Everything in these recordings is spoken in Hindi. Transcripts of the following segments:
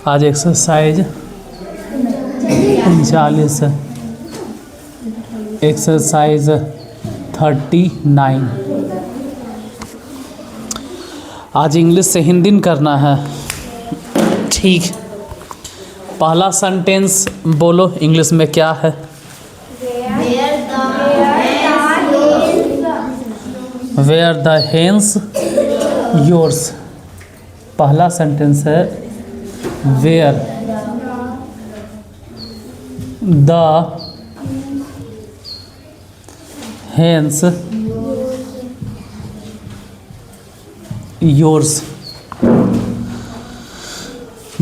आज एक्सरसाइज 39 एक्सरसाइज 39। आज इंग्लिश से हिंदी में करना है। ठीक, पहला सेंटेंस बोलो इंग्लिश में क्या है? Where the hens yours. पहला सेंटेंस है वेयर द हेन्स योर्स।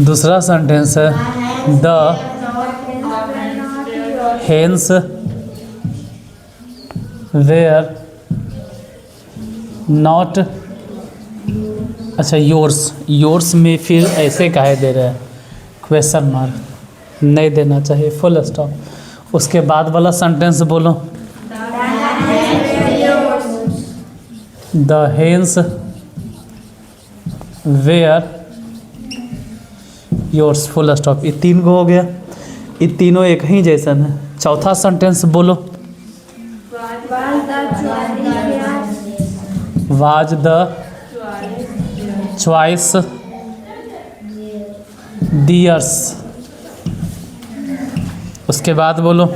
दूसरा सेंटेंस है द हेन्स वेयर नॉट। अच्छा, योर्स में फिर ऐसे काहे दे रहे हैं? क्वेश्चन मार्क नहीं देना चाहिए, फुल स्टॉप। उसके बाद वाला सेंटेंस बोलो the hens where yours, full stop. ये 3 गो हो गया, ये तीनों एक ही जैसन है। चौथा सेंटेंस बोलो वाज द चॉइस डियर्स। उसके बाद बोलो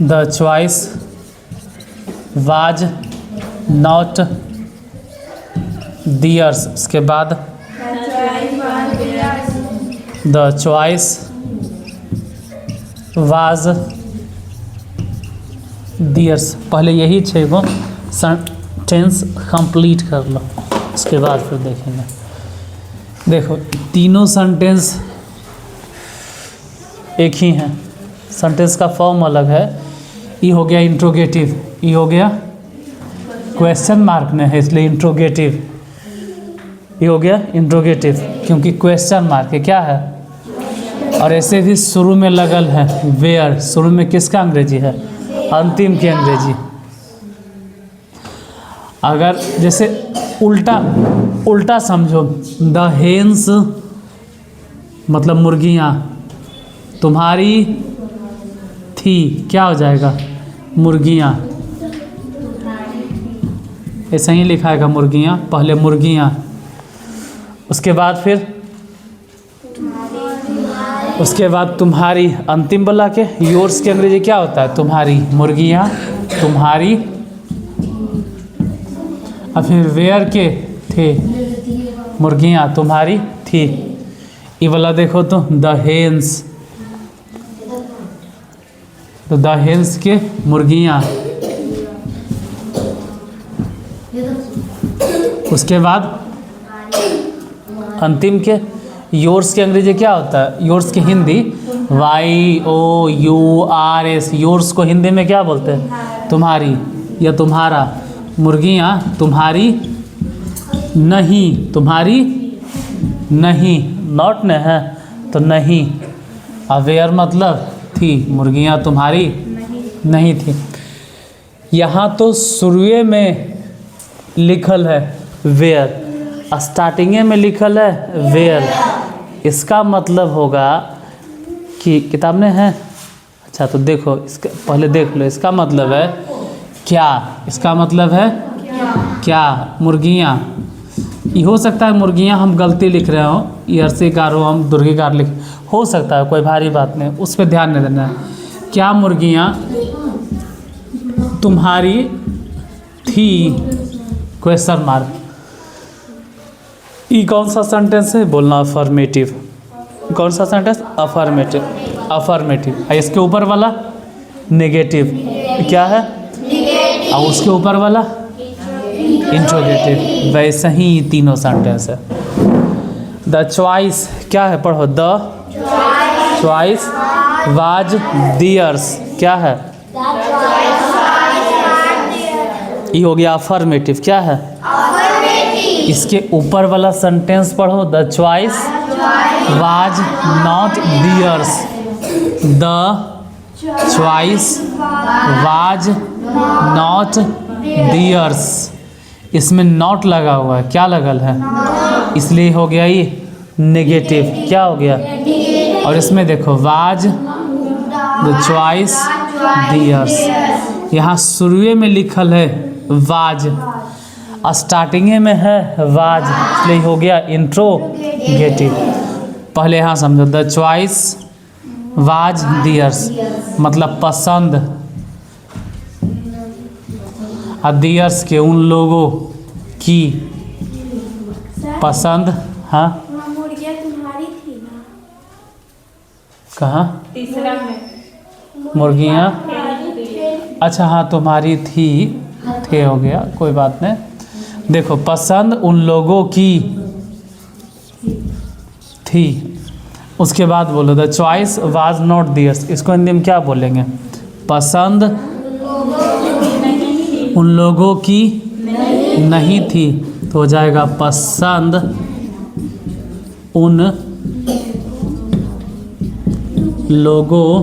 the choice was not dears. उसके बाद द चॉइस वाज डियर्स। पहले यही 6 गो सेंटेंस कंप्लीट कर लो, उसके बाद फिर देखेंगे। देखो, तीनों सेंटेंस एक ही हैं, सेंटेंस का फॉर्म अलग है। ये हो गया इंट्रोगेटिव, ये हो गया क्वेश्चन मार्क में है इसलिए इंट्रोगेटिव। ये हो गया इंट्रोगेटिव क्योंकि क्वेश्चन मार्क है, क्या है। और ऐसे भी शुरू में लगल है वेयर। शुरू में किसका अंग्रेजी है? अंतिम की अंग्रेजी। अगर जैसे उल्टा समझो, द हेन्स मतलब मुर्गियाँ तुम्हारी थी, क्या हो जाएगा? मुर्गियाँ। ऐसा ही लिखाएगा मुर्गियाँ, पहले मुर्गियाँ, उसके बाद फिर उसके बाद तुम्हारी, अंतिम बोला के योर्स की अंग्रेजी क्या होता है? तुम्हारी। मुर्गियाँ तुम्हारी, और फिर वेयर के थे, मुर्गियाँ तुम्हारी थी। ये वाला देखो तो द हेन्स, तो द हेन्स के मुर्गियाँ। उसके बाद अंतिम के योर्स की अंग्रेजी क्या होता है? योर्स की हिंदी YOURS। योर्स को हिंदी में क्या बोलते हैं? तुम्हारी या तुम्हारा। मुर्गियाँ तुम्हारी नहीं, तुम्हारी नहीं, नॉट न है तो नहीं। अवेयर मतलब थी, मुर्गियाँ तुम्हारी नहीं थी। यहाँ तो शुरुए में लिखल है वेयर, स्टार्टिंग में लिखल है वेयर। इसका मतलब होगा कि किताब में है। अच्छा, तो देखो, इसका पहले देख लो। इसका मतलब है क्या? इसका मतलब है क्या? मुर्गियाँ। ये हो सकता है मुर्गियाँ हम गलती लिख रहे हो, ईयर्सीकार हो, हम दुर्घीकार लिख, हो सकता है, कोई भारी बात नहीं, उस पर ध्यान नहीं देना है। क्या मुर्गियाँ तुम्हारी थी? Question mark. ये कौन सा सेंटेंस है? बोलना अफर्मेटिव। कौन सा सेंटेंस? अफर्मेटिव। अफर्मेटिव। इसके ऊपर वाला नेगेटिव क्या है? और उसके ऊपर वाला इंट्रोगेटिव। वैसे ही तीनों सेंटेंस है। द चॉइस क्या है? पढ़ो, द चॉइस वाज डियर्स। क्या है? ये हो गया अफर्मेटिव। क्या है? इसके ऊपर वाला सेंटेंस पढ़ो, the choice was not dears. The choice was not dears. इसमें नॉट लगा हुआ है, क्या लगल है, इसलिए हो गया ये नेगेटिव। क्या हो गया, और इसमें देखो वाज द चॉइस दियर्स, यहाँ शुरुए में लिखल है वाज, स्टार्टिंगे में है वाज, इसलिए हो गया इंट्रोगेटिव। पहले यहाँ समझो, द चॉइस वाज दियर्स मतलब पसंद, दियर्स के उन लोगों की पसंद। हाँ मुर्गियाँ तुम्हारी थी ना, कहाँ, तीसरा में मुर्गियाँ, अच्छा हाँ तुम्हारी थी, थे हो गया, कोई बात नहीं। देखो पसंद उन लोगों की थी, उसके बाद बोलो the choice was not theirs, इसको हिंदी में क्या बोलेंगे, पसंद उन लोगों की नहीं थी, तो हो जाएगा पसंद उन लोगों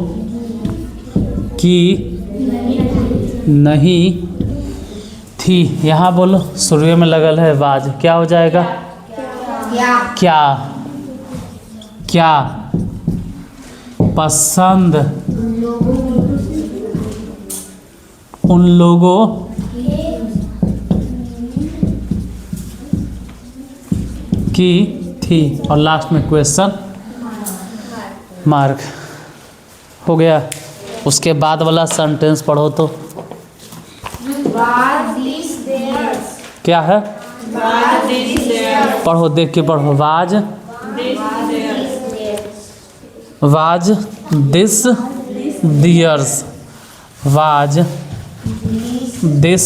की नहीं थी। यहाँ बोलो शुरू में लगल है वाज, क्या हो जाएगा, क्या क्या पसंद उन लोगों की थी, और लास्ट में क्वेश्चन मार्क हो गया। उसके बाद वाला सेंटेंस पढ़ो तो क्या है, पढ़ो देख के पढ़ो, was was this theirs, was this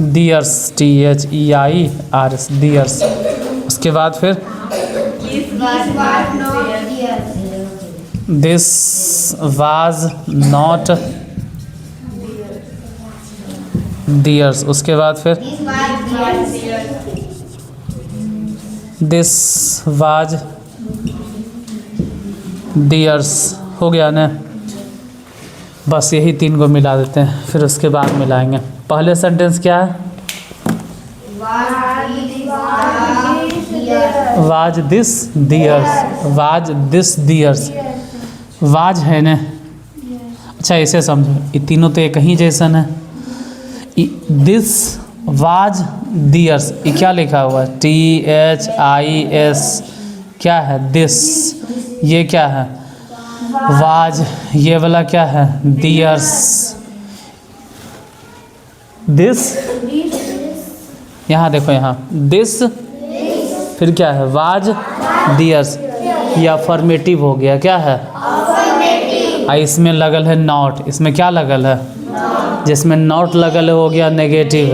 theirs, THEIRS theirs. उसके बाद फिर दिस वाज नॉट दियर्स। उसके बाद फिर दिस वाज दियर्स, हो गया ना। बस यही तीन को मिला देते हैं, फिर उसके बाद मिलाएंगे। पहले सेंटेंस क्या है, was this theirs, was this theirs, was है ना, अच्छा इसे समझो, ये तीनों तो एक ही जैसन है। दिस वाज दियर्स, ये क्या लिखा हुआ है, THIS, क्या है दिस, ये क्या है वाज, ये वाला क्या है दियर्स, दिस, यहाँ देखो यहाँ दिस, फिर क्या है वाज दियर्स, ये अफर्मेटिव हो गया, क्या है, इसमें लगल है नॉट, इसमें क्या लगल है, जिसमें नॉट लगल है हो गया नेगेटिव।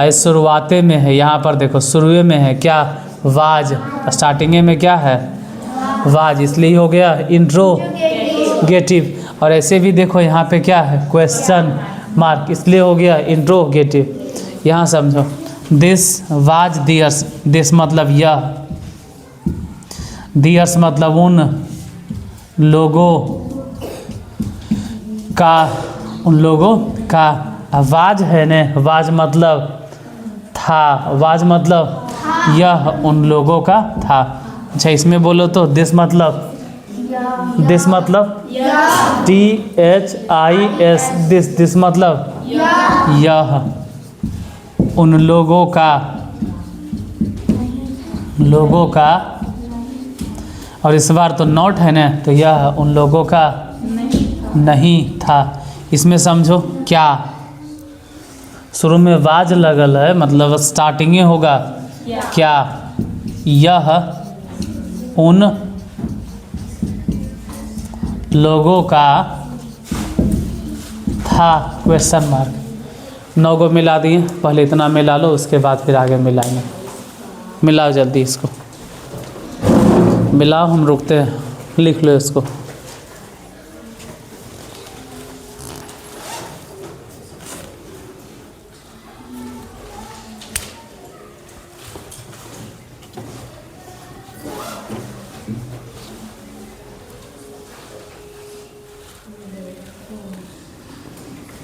इस शुरुआते में है, यहाँ पर देखो शुरुए में है क्या वाज, स्टार्टिंगे में क्या है वाज, इसलिए हो गया इंट्रोगेटिव। और ऐसे भी देखो यहाँ पे क्या है क्वेश्चन मार्क, इसलिए हो गया इंट्रोगेटिव। यहाँ समझो, दिस वाज दियर्स, दिस मतलब यह, दियर्स मतलब उन लोगों का, उन लोगों का, वाज है ने, वाज मतलब था, वाज मतलब यह उन लोगों का था। अच्छा इसमें बोलो तो दिस मतलब, दिस मतलब THIS, दिस, दिस मतलब यह उन लोगों का, लोगों का, और इस बार तो नॉट है ना, तो यह उन लोगों का नहीं था। इसमें समझो क्या, शुरू में वाज लगल है मतलब स्टार्टिंगे होगा क्या, यह उन लोगों का था, क्वेश्चन मार्क। 9 को मिला दिए, पहले इतना मिला लो, उसके बाद फिर आगे मिलाएंगे। मिलाओ जल्दी इसको, मिलाओ, हम रुकते हैं, लिख लो इसको।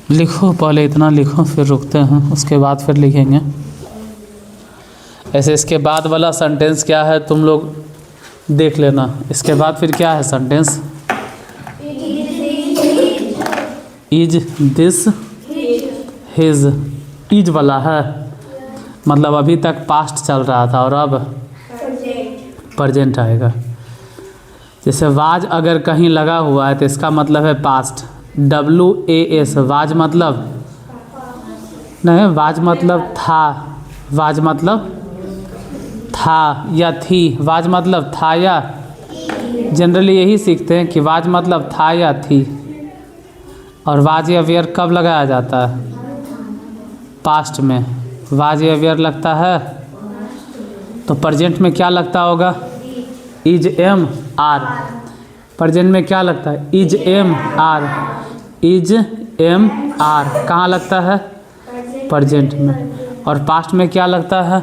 लिखो, पहले इतना लिखो फिर रुकते हैं, उसके बाद फिर लिखेंगे। ऐसे इसके बाद वाला सेंटेंस क्या है तुम लोग देख लेना। इसके बाद फिर क्या है sentence? Is this his. Is वाला है, मतलब अभी तक पास्ट चल रहा था और अब प्रेजेंट आएगा। जैसे वाज अगर कहीं लगा हुआ है तो इसका मतलब है पास्ट। WAS, वाज मतलब नहीं, वाज मतलब था। वाज मतलब था या थी। वाज मतलब था या, जनरली यही सीखते हैं कि वाज मतलब था या थी। और वाज या वेयर कब लगाया जाता है? पास्ट में वाज या वेयर लगता है। तो प्रेजेंट में क्या लगता होगा? Is am are. प्रेजेंट में क्या लगता है? Is am are. Is am are कहाँ लगता है? प्रेजेंट में। और पास्ट में क्या लगता है?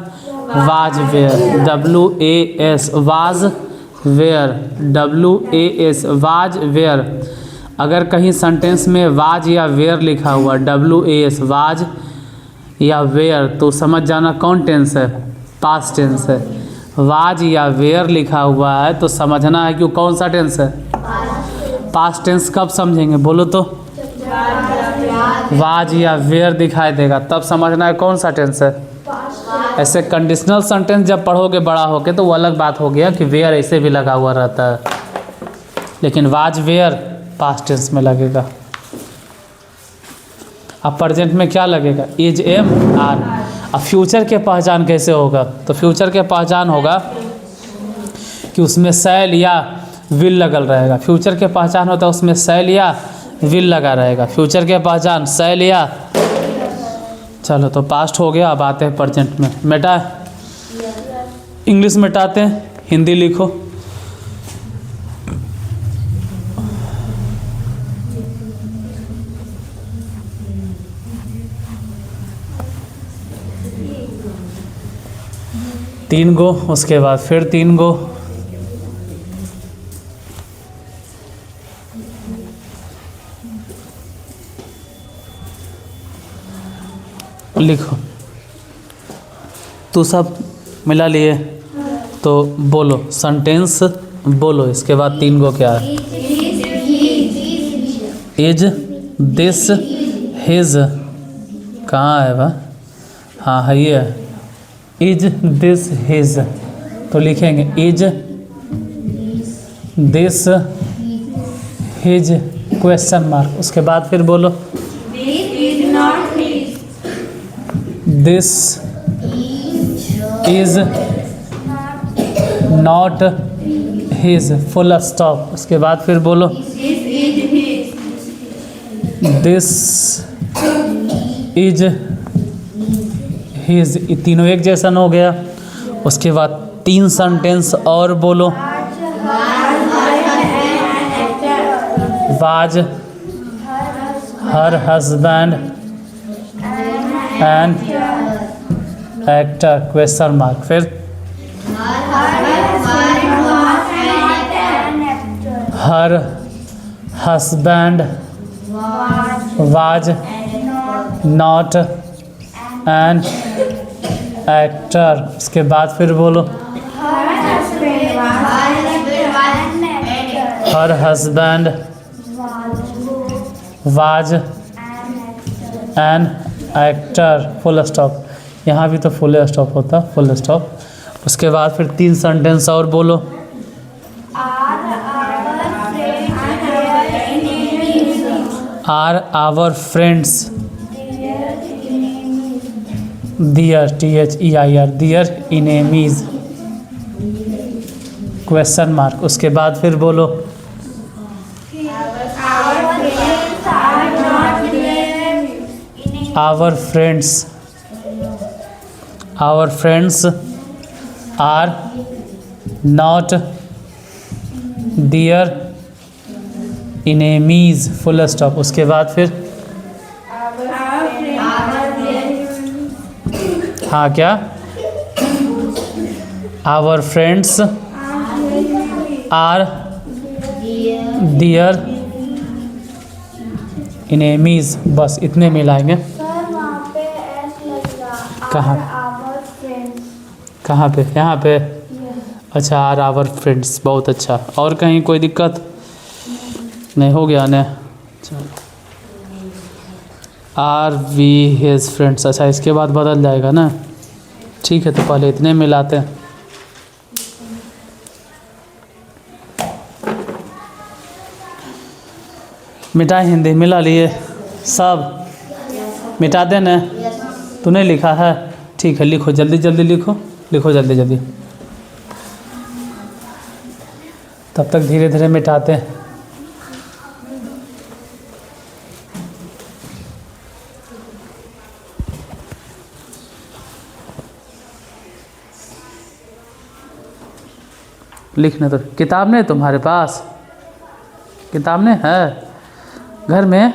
Was were. WAS, was were. WAS, was were. अगर कहीं सेंटेंस में वाज या वेयर लिखा हुआ, WAS, वाज या वेयर, तो समझ जाना कौन टेंस है? पास्ट टेंस है। वाज या वेयर लिखा हुआ है तो समझना है कि कौन सा टेंस है? Past tense. कब समझेंगे बोलो तो? वाज या वेयर दिखाई देगा तब समझना है कौन सा टेंस है। ऐसे कंडीशनल सेंटेंस जब पढ़ोगे बड़ा होके तो वो अलग बात हो गया कि वेयर ऐसे भी लगा हुआ रहता है, लेकिन वाज वेयर पास्ट टेंस में लगेगा। अब प्रेजेंट में क्या लगेगा? Is am are. अब फ्यूचर के पहचान कैसे होगा? तो फ्यूचर के पहचान होगा कि उसमें शैल या विल लगल रहेगा। फ्यूचर के पहचान होता है उसमें शैल या विल लगा रहेगा। फ्यूचर के पहचान शैल या। चलो तो पास्ट हो गया, अब आते हैं प्रेजेंट में। मिटा, इंग्लिश मिटाते हैं, हिंदी लिखो। तीन गो, उसके बाद फिर 3 गो। लिखो। तो सब मिला लिए तो बोलो सेंटेंस, बोलो। इसके बाद 3 गो क्या है? Is this his. कहाँ है वह? हाँ है ये। इज दिस हिज तो लिखेंगे is this his question mark. उसके बाद फिर बोलो this is not his full stop. उसके बाद फिर बोलो दिस इज हिज। तीनों एक जैसन हो गया। उसके बाद 3 सेंटेंस और बोलो। Was her husband an actor question mark. फिर her husband was not an actor. उसके बाद फिर बोलो her husband was an actor full stop. यहाँ भी तो फुल स्टॉप होता, फुल स्टॉप। उसके बाद फिर 3 सेंटेंस और बोलो। Are our friends their THEIR their enemies question mark. उसके बाद फिर बोलो our friends are not their enemies full stop. उसके बाद फिर हाँ क्या? Our friends are their enemies, बस इतने मिलाएंगे। सर वहाँ पे एस लगेगा। कहाँ? Our friends. कहाँ पे? यहाँ पे। अच्छा, आर आवर फ्रेंड्स, बहुत अच्छा। और कहीं कोई दिक्कत नहीं? हो गया ना? चलो, आर वी हिज फ्रेंड्स। अच्छा, इसके बाद बदल जाएगा ना? ठीक है, तो पहले इतने मिलाते हैं। मिटाए हिंदी, मिला लिए सब? मिटा दे ना? तूने लिखा है? ठीक है, लिखो जल्दी जल्दी, लिखो लिखो जल्दी जल्दी, तब तक धीरे धीरे मिटाते हैं। लिखने तो किताब नहीं तुम्हारे पास? किताब नहीं है घर में?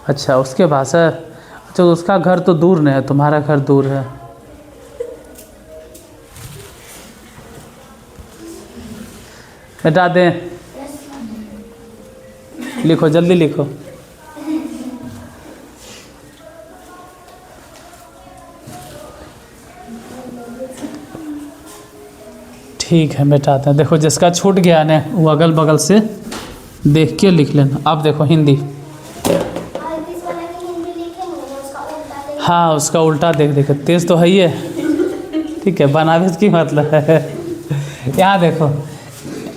अच्छा, उसके पास है। अच्छा, उसका घर तो दूर नहीं है, तुम्हारा घर दूर है। मिटा दें? लिखो जल्दी लिखो। ठीक है, मिटाते हैं। देखो, जिसका छूट गया ना वो अगल बगल से देख के लिख लेना। अब देखो हिंदी। हाँ, उसका उल्टा देख देख, तेज तो है ही है। ठीक है, बनावट की मतलब है। यहाँ देखो।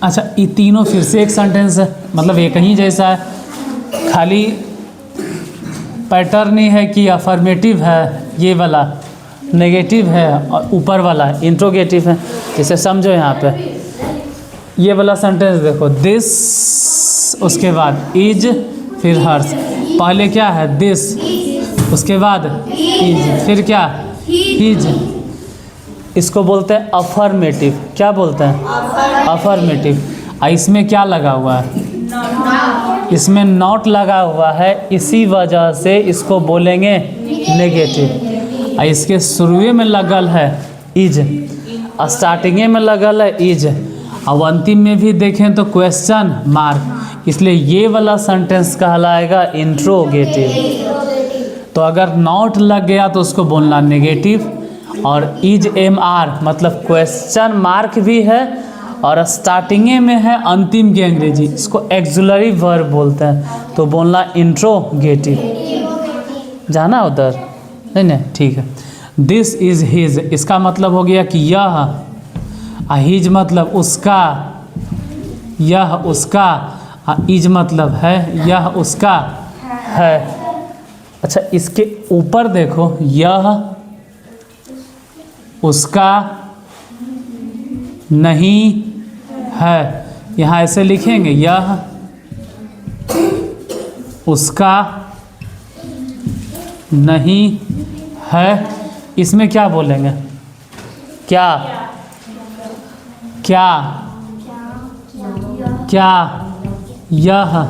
अच्छा, ये तीनों फिर से एक सेंटेंस है, मतलब एक ही जैसा है, खाली पैटर्न ही है कि अफर्मेटिव है ये वाला, नेगेटिव है, और ऊपर वाला इंट्रोगेटिव है। जैसे समझो, यहाँ पे ये वाला सेंटेंस देखो, दिस, उसके बाद इज, फिर हर्स। पहले क्या है? दिस, उसके बाद इज, फिर क्या? इज। इसको बोलते हैं अफर्मेटिव। क्या बोलते हैं? अफर्मेटिव। इसमें क्या लगा हुआ है? इसमें नॉट लगा हुआ है, इसी वजह से इसको बोलेंगे नेगेटिव। इसके शुरुए में लगल है इज, स्टार्टिंगे में लगल है इज, अब अंतिम में भी देखें तो क्वेश्चन मार्क, इसलिए ये वाला सेंटेंस कहलाएगा इंट्रोगेटिव। तो अगर नॉट लग गया तो उसको बोलना नेगेटिव, और इज एम आर मतलब क्वेश्चन मार्क भी है और स्टार्टिंगे में है, अंतिम की अंग्रेजी, इसको एक्सुलरी वर्ब बोलते हैं, तो बोलना इंट्रोगेटिव। जाना उधर? नहीं, ठीक है। दिस इज हिज, इसका मतलब हो गया कि यह, हिज मतलब उसका, यह उसका, इज मतलब है, यह उसका है। अच्छा, इसके ऊपर देखो, यह उसका नहीं है, यहाँ ऐसे लिखेंगे, यह उसका नहीं है। इसमें क्या बोलेंगे? क्या? क्या? क्या? यह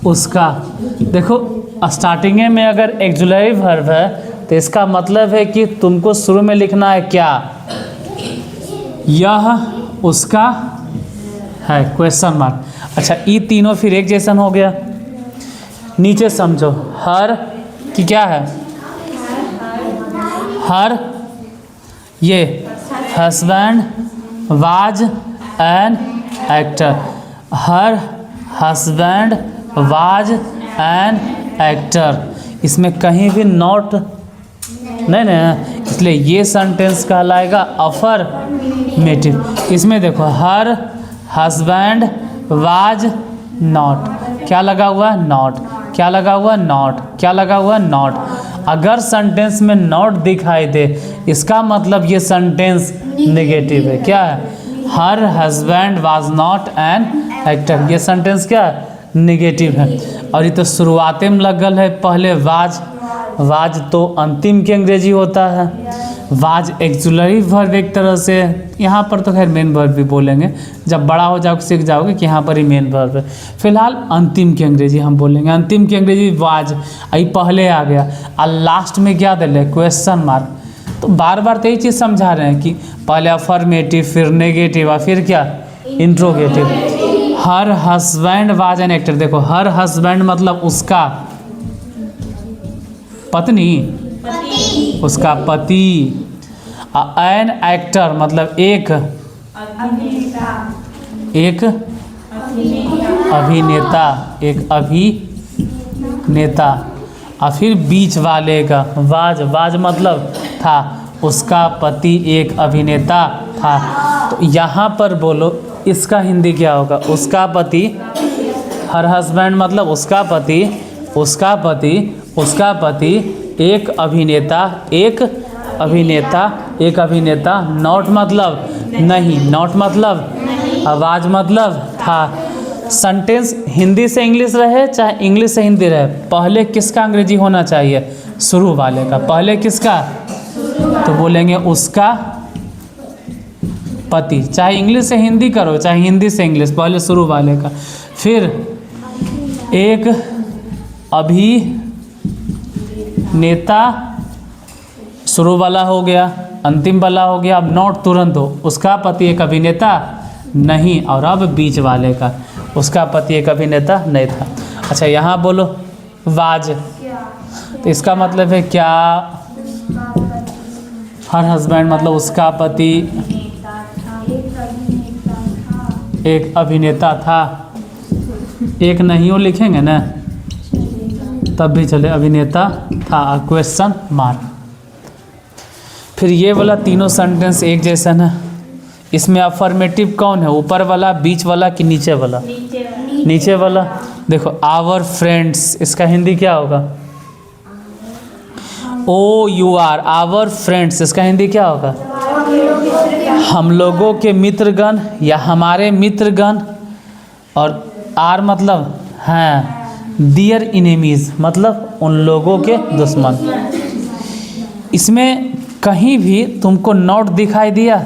उसका। देखो, स्टार्टिंग में अगर एक्सुलरी वर्ब है तो इसका मतलब है कि तुमको शुरू में लिखना है क्या? यह उसका है, क्वेश्चन मार्क। अच्छा, ये तीनों फिर एक जैसन हो गया। नीचे समझो, हर की क्या है? हर, ये husband was an actor, her husband was an actor. इसमें कहीं भी नॉट नहीं, इसलिए ये सेंटेंस कहलाएगा अफर्मेटिव। इसमें देखो, हर हस्बैंड वाज नॉट, क्या लगा हुआ? नॉट। क्या लगा हुआ? नॉट। क्या लगा हुआ? नॉट। अगर सेंटेंस में नॉट दिखाई दे, इसका मतलब ये सेंटेंस नेगेटिव है। क्या है? हर husband was not an actor, ये सेंटेंस क्या है? नेगेटिव है। और ये तो शुरुआत में लगल है, पहले वाज, वाज तो अंतिम की अंग्रेजी होता है, वाज एक्सुलरी वर्ब एक तरह से। यहाँ पर तो खैर मेन वर्ब भी बोलेंगे, जब बड़ा हो जाओगे सीख जाओगे कि यहाँ पर ही मेन वर्ब है। फिलहाल अंतिम की अंग्रेजी हम बोलेंगे, अंतिम की अंग्रेजी वाज, आई पहले आ गया, और लास्ट में क्या दिले? Question mark. तो बार बार तो यही चीज़ समझा रहे हैं कि पहले अफर्मेटिव, फिर नेगेटिव, और फिर क्या? Interrogative. Her husband was an actor. देखो हर हस्बैंड मतलब उसका पत्नी, उसका पति। एन एक्टर मतलब एक अभिनेता, एक अभिनेता। और फिर बीच वाले का वाज मतलब था, उसका पति एक अभिनेता था। तो यहाँ पर बोलो इसका हिंदी क्या होगा? उसका पति, हर हस्बैंड मतलब उसका पति, उसका पति, उसका पति एक अभिनेता, एक अभिनेता, एक अभिनेता। नॉट मतलब नहीं, नॉट मतलब आवाज मतलब था। सेंटेंस हिंदी से इंग्लिश रहे चाहे इंग्लिश से हिंदी रहे, पहले किसका अंग्रेजी होना चाहिए? शुरू वाले का। पहले किसका? तो बोलेंगे उसका पति। चाहे इंग्लिश से हिंदी करो चाहे हिंदी से इंग्लिश, पहले शुरू वाले का। फिर एक अभिनेता, शुरू वाला हो गया, अंतिम वाला हो गया। अब नॉट तुरंत हो, उसका पति एक अभिनेता नहीं। और अब बीच वाले का, उसका पति एक अभिनेता नहीं था। अच्छा यहाँ बोलो वाज, तो इसका मतलब है क्या? हर हस्बैंड मतलब उसका पति एक अभिनेता था। एक नहीं हो लिखेंगे ना तब भी चले, अभिनेता था। Question mark. फिर ये वाला तीनों सेंटेंस एक जैसा है। इसमें अफर्मेटिव कौन है? ऊपर वाला, बीच वाला कि नीचे वाला? नीचे वाला। देखो आवर फ्रेंड्स, इसका हिंदी क्या होगा? ओ यू आर, आवर फ्रेंड्स, इसका हिंदी क्या होगा? हम लोगों के मित्रगण या हमारे मित्रगण। और आर मतलब हैं, डियर इनेमीज मतलब उन लोगों के दुश्मन। इसमें कहीं भी तुमको नॉट दिखाई दिया?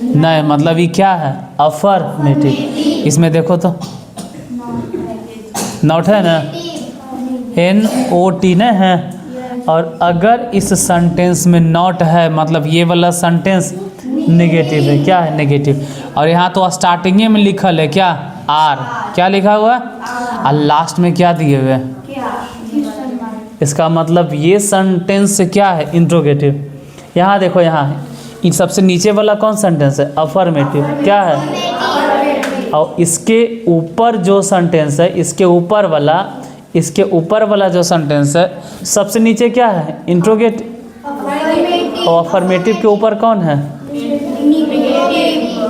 नहीं, मतलब ये क्या है? अफर्मेटिव। इसमें देखो तो नॉट है ना, NOT न है। और अगर इस सेंटेंस में नॉट है मतलब ये वाला सेंटेंस नेगेटिव है। क्या है? नेगेटिव। और यहाँ तो स्टार्टिंग में लिखल है क्या? आर। क्या लिखा हुआ है? और लास्ट में क्या दिए हुए? इसका मतलब ये सेंटेंस क्या है? इंट्रोगेटिव। यहाँ देखो, यहाँ इन सबसे नीचे वाला कौन सेंटेंस है? अफर्मेटिव। क्या है? और इसके ऊपर जो सेंटेंस है, इसके ऊपर वाला जो सेंटेंस है सबसे नीचे क्या है? इंट्रोगेटिव। और अफर्मेटिव के ऊपर कौन है?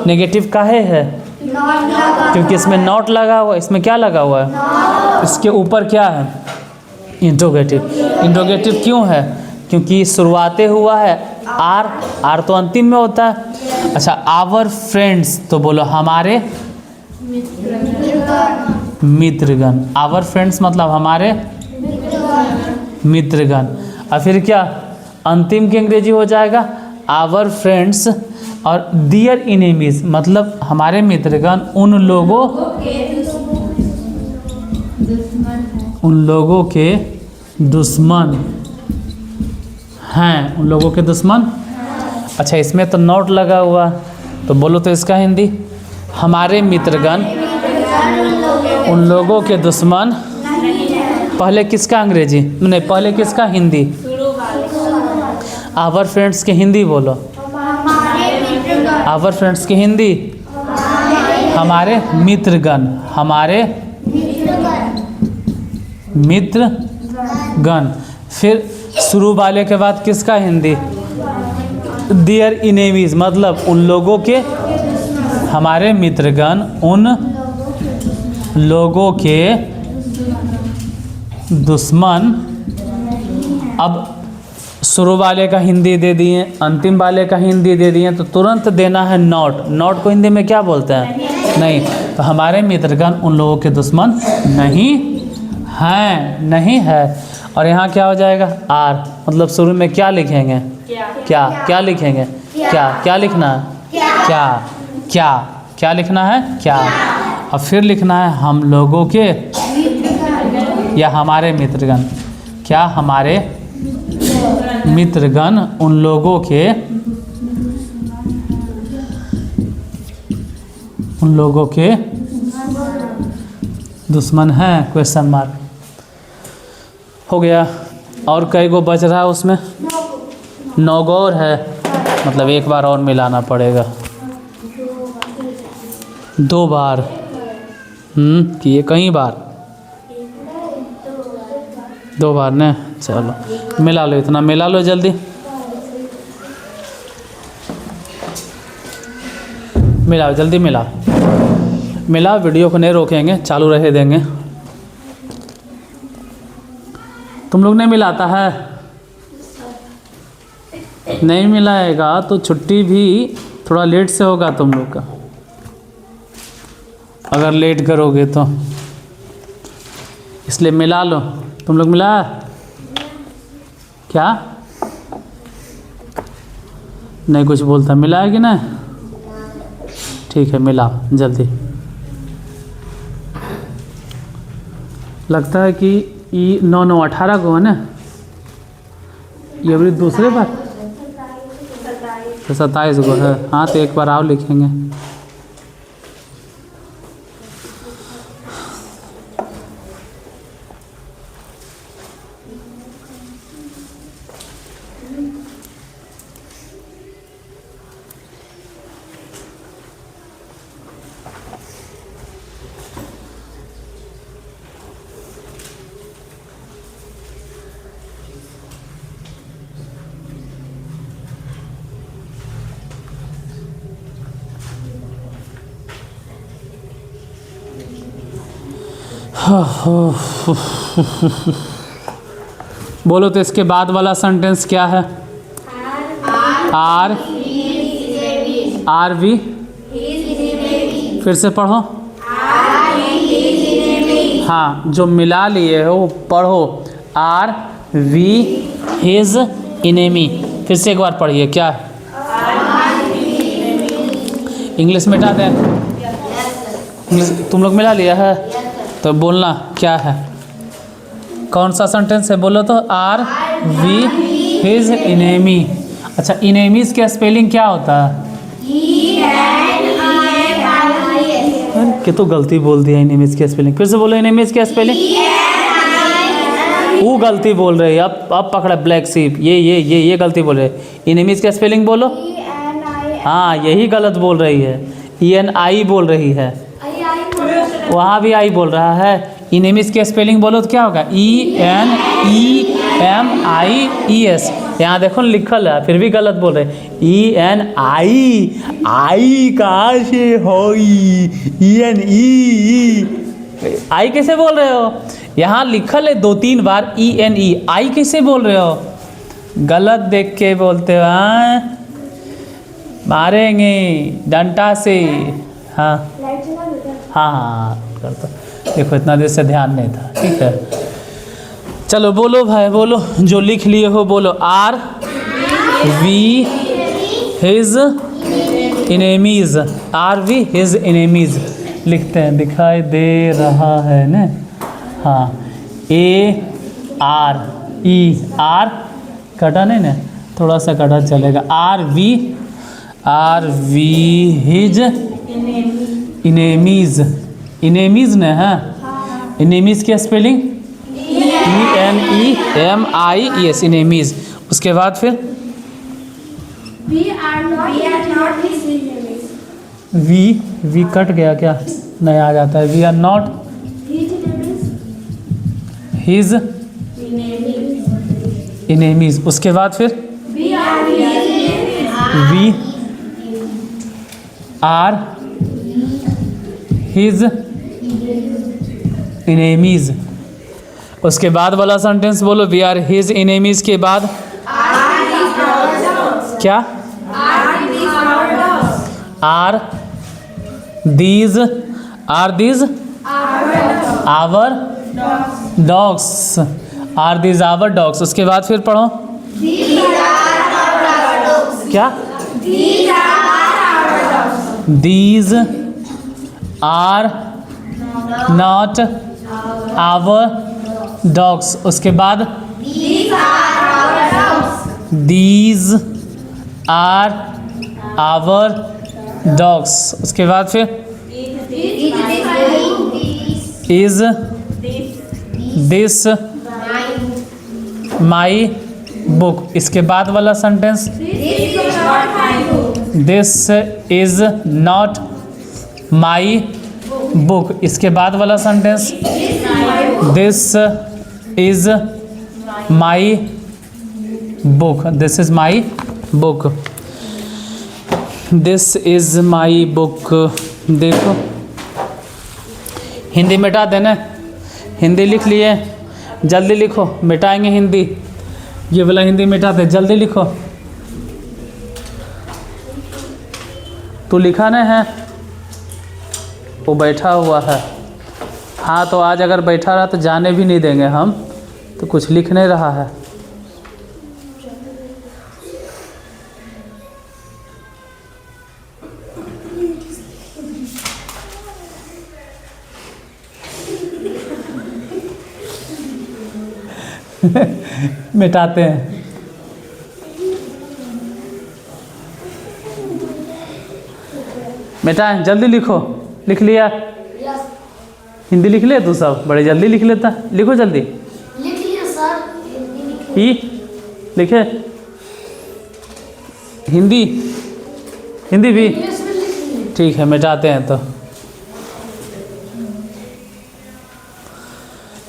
नेगेटिव काहे है? क्योंकि इसमें नॉट लगा हुआ। इसमें क्या लगा हुआ है? इसके ऊपर क्या है? इंट्रोगेटिव। इंट्रोगेटिव क्यों है? क्योंकि शुरुआते हुआ है आर तो अंतिम में होता है। अच्छा आवर फ्रेंड्स, तो बोलो हमारे मित्रगण। आवर फ्रेंड्स मतलब हमारे मित्रगण। और फिर क्या अंतिम की अंग्रेजी हो जाएगा? Our friends. और डियर इनेमीज मतलब हमारे मित्रगण उन लोगों के दुश्मन हैं, उन लोगों के दुश्मन। अच्छा इसमें तो नॉट लगा हुआ, तो बोलो तो इसका हिंदी? हमारे मित्रगण उन लोगों के दुश्मन। पहले किसका अंग्रेजी? नहीं, पहले किसका हिंदी? आवर फ्रेंड्स की हिंदी बोलो। आवर फ्रेंड्स की हिंदी हमारे मित्रगण। हमारे मित्रगण। फिर शुरू वाले के बाद किसका हिंदी? डियर इनेमीज मतलब उन लोगों के, हमारे मित्रगण उन लोगों के दुश्मन। अब शुरू वाले का हिंदी दे दिए, अंतिम वाले का हिंदी दे दिए, तो तुरंत देना है नॉट। नॉट को हिंदी में क्या बोलते हैं? नहीं। तो हमारे मित्रगण उन लोगों के दुश्मन नहीं हैं, नहीं है। और यहाँ क्या हो जाएगा? आर मतलब शुरू में क्या लिखेंगे? क्या लिखेंगे? क्या लिखना है? क्या लिखना है? क्या। और फिर लिखना है हम लोगों के या हमारे मित्रगण। क्या? हमारे मित्रगण उन लोगों के दुश्मन है क्वेश्चन मार्क हो गया। और कई गो बच रहा है उसमें? 9 गो और है, मतलब एक बार और मिलाना पड़ेगा। 2 बार कि ये कई बार? 2 बार ने। चलो मिला लो, इतना मिला लो जल्दी, मिलाओ जल्दी मिलाओ। वीडियो को नहीं रोकेंगे, चालू रहे देंगे। तुम लोग नहीं मिलाता है? नहीं मिलाएगा तो छुट्टी भी थोड़ा लेट से होगा तुम लोग का, अगर लेट करोगे तो, इसलिए मिला लो। तुम लोग मिला क्या? नहीं कुछ बोलता, मिला है कि नहीं? ठीक है मिलाओ जल्दी। लगता है कि ये 9 9 18 को है ना, ये अभी दूसरे बार तो 27 को है। हाँ तो एक बार आओ लिखेंगे। बोलो तो इसके बाद वाला सेंटेंस क्या है? आर वी, फिर से पढ़ो। हाँ जो मिला लिए हो पढ़ो। आर वी हिज इनेमी, फिर से एक बार पढ़िए। क्या इंग्लिश मिटा दें? तुम लोग मिला लिया है तो बोलना क्या है, कौन सा सेंटेंस है बोलो तो। Are we his enemy. अच्छा इनेमीज का स्पेलिंग क्या होता है? कि तो गलती बोल दिया इनेमीज की स्पेलिंग, फिर से बोलो इनेमीज की स्पेलिंग। वो गलती बोल रही है, अब पकड़ा ब्लैक सीप, ये गलती बोल रही है। इनेमीज की स्पेलिंग बोलो। हाँ यही गलत बोल रही है, ENI बोल रही है, वहाँ भी आई बोल रहा है। इनेमीज की स्पेलिंग बोलो तो क्या होगा? ENEMIES। यहाँ देखो लिखल है, फिर भी गलत बोल रहे। ENI, आई कहाँ से होई? ENE, आई कैसे बोल रहे हो? यहाँ लिखल है 2-3 बार ENE, आई कैसे बोल रहे हो? गलत देख के बोलते हो, हाँ मारेंगे डंडा से। हाँ हाँ कर दो, देखो इतना देर से ध्यान नहीं था। ठीक है चलो बोलो भाई, बोलो जो लिख लिए हो बोलो। Are we his enemies, are we his enemies लिखते हैं, दिखाई दे रहा है ना? हाँ AR कटा नहीं ना, थोड़ा सा कटा चलेगा। Are we his enemies, enemies ने है। इनेमीज की स्पेलिंग ENEMIES, इनेमीज। उसके बाद फिर वी कट गया क्या? नहीं आ जाता है। We are not his enemies. उसके बाद फिर वी आर हिज इनेमीज। उसके बाद वाला सेंटेंस बोलो। वी आर हिज इनेमीज के बाद क्या? Are these our dogs, are these our dogs. उसके बाद फिर पढ़ो क्या? These are not our dogs. उसके बाद दीज आर आवर डॉग्स। उसके बाद फिर इज दिस माई बुक। इसके बाद वाला sentence, this is not my book. इसके बाद वाला sentence, this is my book. This is my book. This is my book. देखो हिंदी मिटा देना, हिंदी लिख लिए, जल्दी लिखो, मिटाएंगे हिंदी, ये वाला हिंदी मिटाते, जल्दी लिखो। तू लिखा नहीं है, वो बैठा हुआ है। हाँ तो आज अगर बैठा रहा तो जाने भी नहीं देंगे हम, तो कुछ लिख नहीं रहा है। मिटाते हैं। मिटाएं, जल्दी लिखो। लिख लिया? हिंदी लिख ले तू, सब बड़े जल्दी लिख लेता। लिखो जल्दी। लिख लिया सर। ही लिखे? हिंदी, हिंदी भी ठीक है, मिटाते हैं। तो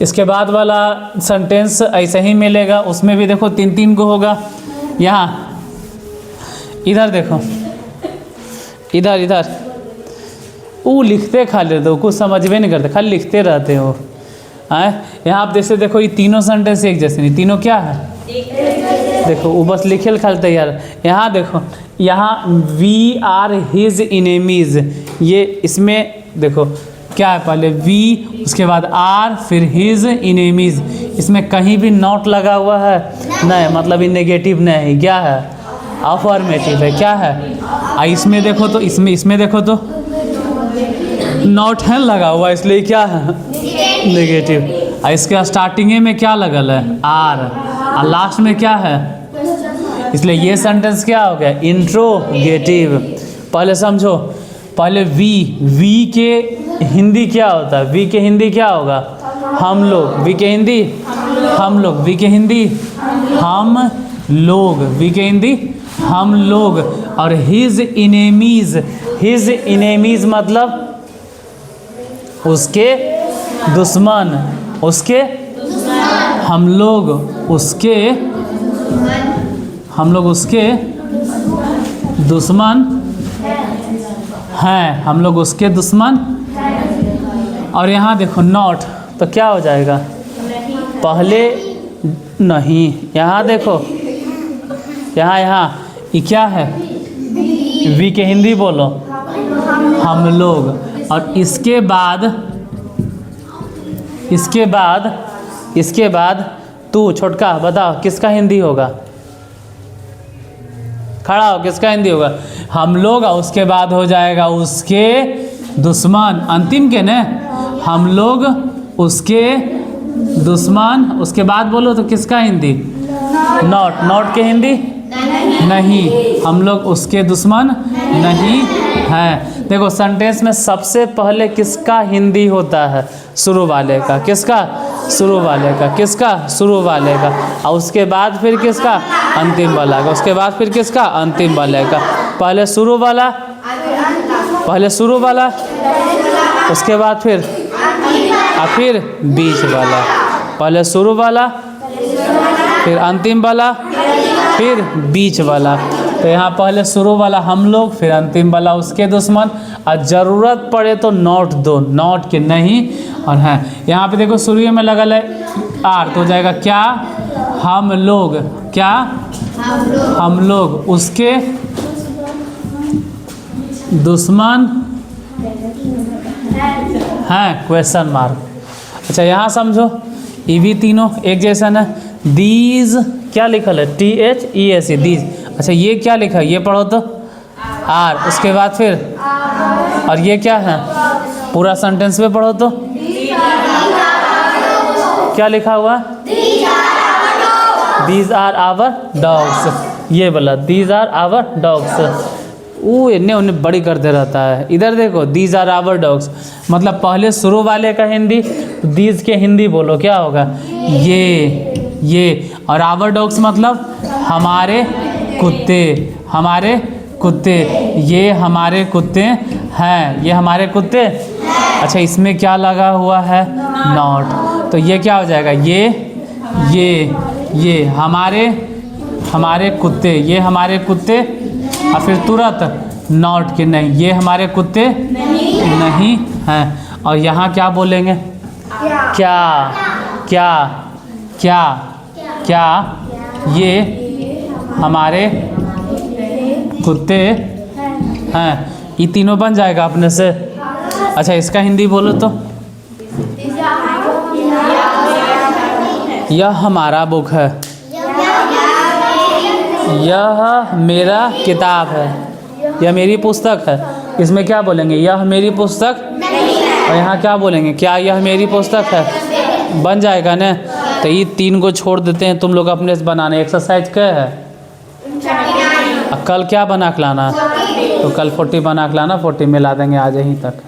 इसके बाद वाला सेंटेंस ऐसे ही मिलेगा, उसमें भी देखो 3-3 को होगा। यहाँ इधर देखो, इधर इधर वो लिखते खाली रहते हो, कुछ समझ में नहीं करते, खाली लिखते रहते हो। यहाँ आप जैसे देखो, ये तीनों सेंटेंस एक जैसे नहीं, तीनों क्या है देखो, वो बस लिखे खाली तैयार। यहाँ देखो, यहाँ वी आर हिज इनेमीज, ये इसमें देखो क्या है, पहले वी, उसके बाद आर, फिर हिज इनेमीज। इसमें कहीं भी नॉट लगा हुआ है नहीं, मतलब ये नेगेटिव नहीं है, क्या है, अफर्मेटिव है। क्या है, इसमें देखो तो, इसमें देखो तो नॉट है लगा हुआ, इसलिए क्या है, नेगेटिव। इसके स्टार्टिंग में क्या लगल है, आर, और लास्ट में क्या है, इसलिए ये सेंटेंस क्या हो गया, इंट्रोगेटिव। पहले समझो, पहले वी के हिंदी क्या होता है, वी के हिंदी क्या होगा, हम लोग। वी के हिंदी हम लोग, वी के हिंदी हम लोग, वी के हिंदी हम लोग। और हिज इनेमीज, हिज इनेमीज मतलब उसके दुश्मन, उसके हम लोग उसके दुश्मन हैं, हम लोग उसके दुश्मन। और यहाँ देखो नॉट, तो क्या हो जाएगा, पहले नहीं, यहाँ देखो, यहाँ ये क्या है, वी के हिंदी बोलो, हम लोग। और इसके बाद तू छोटका बताओ किसका हिंदी होगा, खड़ा हो, किसका हिंदी होगा, हम लोग। और उसके बाद हो जाएगा उसके दुश्मन, अंतिम के न, हम लोग उसके दुश्मन। उसके बाद बोलो तो किसका हिंदी, नॉट, नॉट के हिंदी नहीं, हम लोग उसके दुश्मन नहीं हैं। देखो सेंटेंस में सबसे पहले किसका हिंदी होता है, शुरू वाले का। किसका, शुरू वाले का। किसका, शुरू वाले का। और उसके बाद फिर किसका, अंतिम वाला का। उसके बाद फिर किसका, अंतिम वाले का। पहले शुरू वाला, पहले शुरू वाला, उसके बाद फिर बीच वाला। पहले शुरू वाला, फिर अंतिम वाला, फिर बीच वाला। तो यहाँ पहले शुरू वाला हम लोग, फिर अंतिम वाला उसके दुश्मन। और ज़रूरत पड़े तो नॉट दो, नॉट के नहीं और हैं। यहाँ पे देखो शुरू में लगल है आर, तो हो जाएगा क्या, हम लोग। क्या, हम लोग उसके दुश्मन हैं, क्वेश्चन मार्क। अच्छा यहाँ समझो, ये भी तीनों एक जैसा है। दीज क्या लिखल है, THESE, दीज। अच्छा ये क्या लिखा है, ये पढ़ो तो, आर। उसके बाद फिर, और ये क्या है, पूरा सेंटेंस में पढ़ो तो, क्या लिखा हुआ, दीज आर आवर डॉग्स। ये बोला, दीज आर आवर डॉग्स। वो इन्हें उन्हें बड़ी करते रहता है। इधर देखो, दीज आर आवर डॉग्स, मतलब पहले शुरू वाले का हिंदी, दीज के हिंदी बोलो क्या होगा, ये। और आवर डॉग्स मतलब हमारे कुत्ते, हमारे कुत्ते, ये हमारे कुत्ते हैं, ये हमारे कुत्ते। अच्छा, इसमें क्या लगा हुआ है, नॉट, तो ये क्या हो जाएगा, ये हमारे कुत्ते, ये हमारे कुत्ते, और फिर तुरंत नॉट के नहीं, ये हमारे कुत्ते नहीं हैं। और यहाँ क्या बोलेंगे, क्या, ये हमारे कुत्ते हैं। ये तीनों बन जाएगा अपने से। अच्छा, इसका हिंदी बोलो तो, यह हमारा बुक है, यह मेरा किताब है, यह मेरी पुस्तक है। इसमें क्या बोलेंगे, यह मेरी पुस्तक, और यहाँ क्या बोलेंगे, क्या यह मेरी पुस्तक है, बन जाएगा ना। तो ये 3 को छोड़ देते हैं तुम लोग अपने से बनाने। एक्सरसाइज क्या है, कल क्या बना के लाना, तो कल 40 बना के लाना, 40 मिला देंगे आज यहीं तक।